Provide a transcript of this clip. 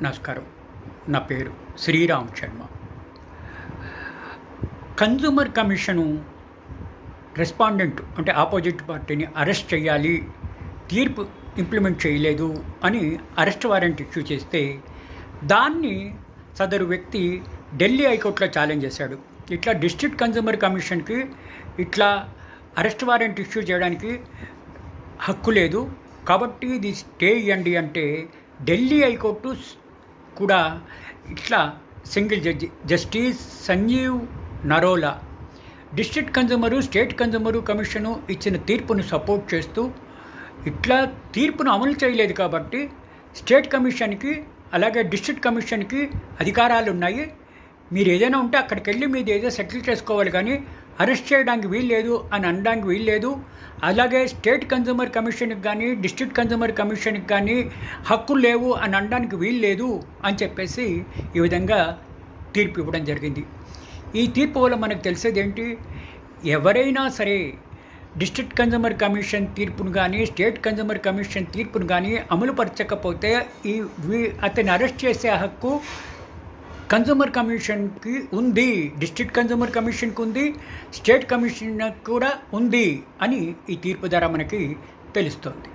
నమస్కారం. నా పేరు Sriram Sharma. Consumer commission respondent అంటే ఆపోజిట్ పార్టీని అరెస్ట్ చేయాలి, తీర్పు ఇంప్లిమెంట్ చేయలేదు అని అరెస్ట్ వారెంట్ ఇష్యూ చేస్తే దాన్ని సదరు వ్యక్తి ఢిల్లీ హైకోర్టులో ఛాలెంజ్ చేశాడు. ఇట్లా డిస్ట్రిక్ట్ కన్జ్యూమర్ కమిషన్కి ఇట్లా అరెస్ట్ వారెంట్ ఇష్యూ చేయడానికి హక్కు లేదు, కాబట్టి ఇది స్టే ఇవ్వండి అంటే ఢిల్లీ హైకోర్టు కూడా ఇట్లా single judge justice Sanjeev Narola district consumer state consumer commission ఇచ్చిన తీర్పును సపోర్ట్ చేస్తూ ఇట్లా తీర్పును అమలు చేయలేదు కాబట్టి స్టేట్ కమిషన్కి అలాగే డిస్ట్రిక్ట్ కమిషన్కి అధికారాలు ఉన్నాయి, మీరు ఏదైనా ఉంటే అక్కడికి వెళ్ళి మీరు ఏదో సెటిల్ చేసుకోవాలి కానీ అరెస్ట్ చేయడానికి వీల్లేదు అని అనడానికి వీల్లేదు. అలాగే స్టేట్ కన్జ్యూమర్ కమిషన్కి కానీ డిస్ట్రిక్ట్ కన్జ్యూమర్ కమిషన్కి కానీ హక్కులు లేవు అని అనడానికి వీల్లేదు అని చెప్పేసి ఈ విధంగా తీర్పు ఇవ్వడం జరిగింది. ఈ తీర్పు వల్ల మనకు తెలిసేది ఏంటి, ఎవరైనా సరే డిస్ట్రిక్ట్ కన్జ్యూమర్ కమిషన్ తీర్పును కానీ స్టేట్ కన్జ్యూమర్ కమిషన్ తీర్పును కానీ అమలుపరచకపోతే అతన్ని అరెస్ట్ చేసే హక్కు కన్జ్యూమర్ కమిషన్కి ఉంది, డిస్ట్రిక్ట్ కన్జ్యూమర్ కమిషన్కి ఉంది, స్టేట్ కమిషన్ కూడా ఉంది అని ఈ తీర్పు ద్వారా మనకి తెలుస్తోంది.